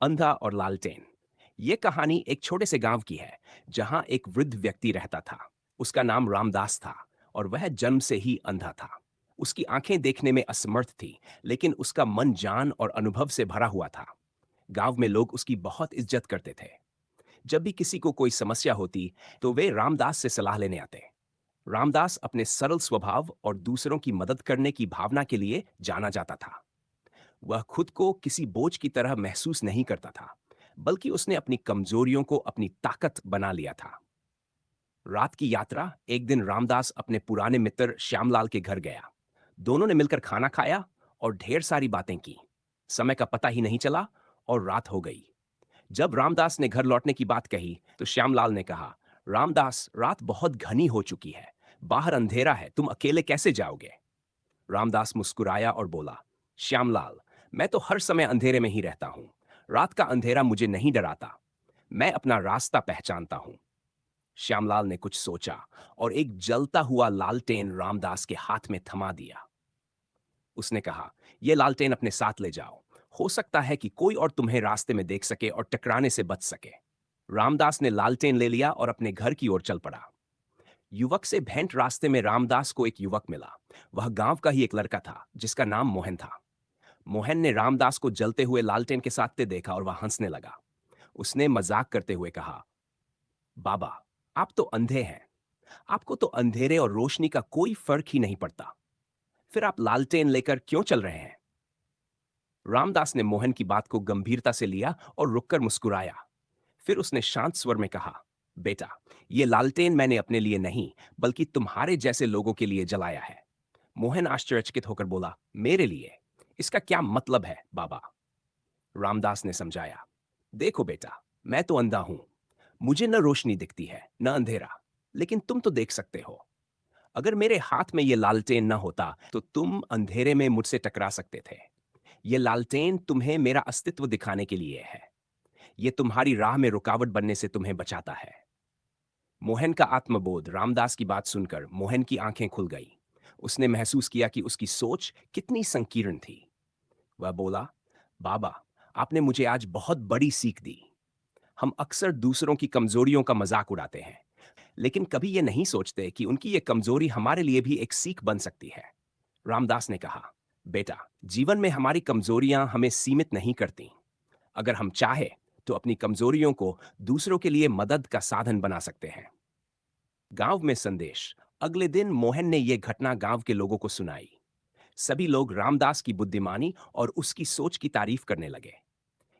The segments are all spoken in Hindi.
अंधा और लालटेन। ये कहानी एक छोटे से गांव की है जहां एक वृद्ध व्यक्ति रहता था। उसका नाम रामदास था और वह जन्म से ही अंधा था। उसकी आंखें देखने में असमर्थ थी, लेकिन उसका मन जान और अनुभव से भरा हुआ था। गांव में लोग उसकी बहुत इज्जत करते थे। जब भी किसी को कोई समस्या होती, तो वे रामदास से सलाह लेने आते। रामदास अपने सरल स्वभाव और दूसरों की मदद करने की भावना के लिए जाना जाता था। वह खुद को किसी बोझ की तरह महसूस नहीं करता था, बल्कि उसने अपनी कमजोरियों को अपनी ताकत बना लिया था। रात की यात्रा एक दिन रामदास अपने पुराने मित्र श्यामलाल के घर गया। दोनों ने मिलकर खाना खाया और ढेर सारी बातें की। समय का पता ही नहीं चला और रात हो गई। जब रामदास ने घर लौटने की बात कही, तो श्यामलाल ने कहा, रामदास, रात बहुत घनी हो चुकी है। बाहर अंधेरा है, तुम अकेले कैसे जाओगे? रामदास मुस्कुराया और बोला, श्यामलाल, मैं तो हर समय अंधेरे में ही रहता हूं। रात का अंधेरा मुझे नहीं डराता। मैं अपना रास्ता पहचानता हूं। श्यामलाल ने कुछ सोचा और एक जलता हुआ लालटेन रामदास के हाथ में थमा दिया। उसने कहा, यह लालटेन अपने साथ ले जाओ। हो सकता है कि कोई और तुम्हें रास्ते में देख सके और टकराने से बच सके। रामदास ने लालटेन ले लिया और अपने घर की ओर चल पड़ा। युवक से भेंट रास्ते में रामदास को एक युवक मिला। वह गांव का ही एक लड़का था जिसका नाम मोहन था। मोहन ने रामदास को जलते हुए लालटेन के साथ देखा और वह हंसने लगा। उसने मजाक करते हुए कहा, बाबा, आप तो अंधे हैं। आपको तो अंधेरे और रोशनी का कोई फर्क ही नहीं पड़ता। फिर आप लालटेन लेकर क्यों चल रहे हैं? रामदास ने मोहन की बात को गंभीरता से लिया और रुककर मुस्कुराया। फिर उसने शांत स्वर में कहा, बेटा, ये लालटेन मैंने अपने लिए नहीं, बल्कि तुम्हारे जैसे लोगों के लिए जलाया है। मोहन आश्चर्यचकित होकर बोला, मेरे लिए? इसका क्या मतलब है, बाबा? रामदास ने समझाया, देखो बेटा, मैं तो अंधा हूं। मुझे न रोशनी दिखती है न अंधेरा, लेकिन तुम तो देख सकते हो। अगर मेरे हाथ में ये लालटेन न होता, तो तुम अंधेरे में मुझसे टकरा सकते थे। ये लालटेन तुम्हें मेरा अस्तित्व दिखाने के लिए है। ये तुम्हारी राह में रुकावट बनने से तुम्हें बचाता है। मोहन का आत्मबोध। रामदास की बात सुनकर मोहन की आंखें खुल गई। उसने महसूस किया कि उसकी सोच कितनी संकीर्ण थी। वह बोला, बाबा, आपने मुझे आज बहुत बड़ी सीख दी। हम अक्सर दूसरों की कमजोरियों का मजाक उड़ाते हैं, लेकिन कभी ये नहीं सोचते कि उनकी ये कमजोरी हमारे लिए भी एक सीख बन सकती है। रामदास ने कहा, बेटा, जीवन में हमारी कमजोरियां हमें सीमित नहीं करती। अगर हम चाहे, तो अपनी कमजोरियों को दूसरों के लिए मदद का साधन बना सकते हैं। गांव में संदेश। अगले दिन मोहन ने यह घटना गांव के लोगों को सुनाई। सभी लोग रामदास की बुद्धिमानी और उसकी सोच की तारीफ करने लगे।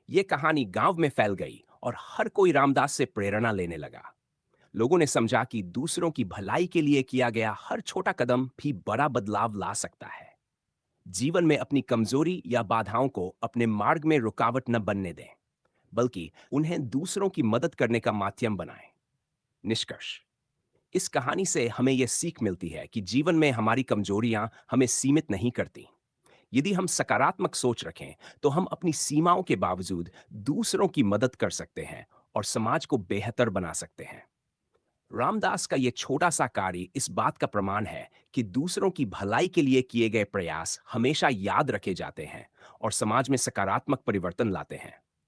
यह कहानी गांव में फैल गई और हर कोई रामदास से प्रेरणा लेने लगा। लोगों ने समझा कि दूसरों की भलाई के लिए किया गया हर छोटा कदम भी बड़ा बदलाव ला सकता है। जीवन में अपनी कमजोरी या बाधाओं को अपने मार्ग में रुकावट न बनने दें, बल्कि उन्हें दूसरों की मदद करने का माध्यम बनाएं। निष्कर्ष। इस कहानी से हमें यह सीख मिलती है कि जीवन में हमारी कमजोरियां हमें सीमित नहीं करती। यदि हम सकारात्मक सोच रखें, तो हम अपनी सीमाओं के बावजूद दूसरों की मदद कर सकते हैं और समाज को बेहतर बना सकते हैं। रामदास का यह छोटा सा कार्य इस बात का प्रमाण है कि दूसरों की भलाई के लिए किए गए प्रयास हमेशा याद रखे जाते हैं और समाज में सकारात्मक परिवर्तन लाते हैं।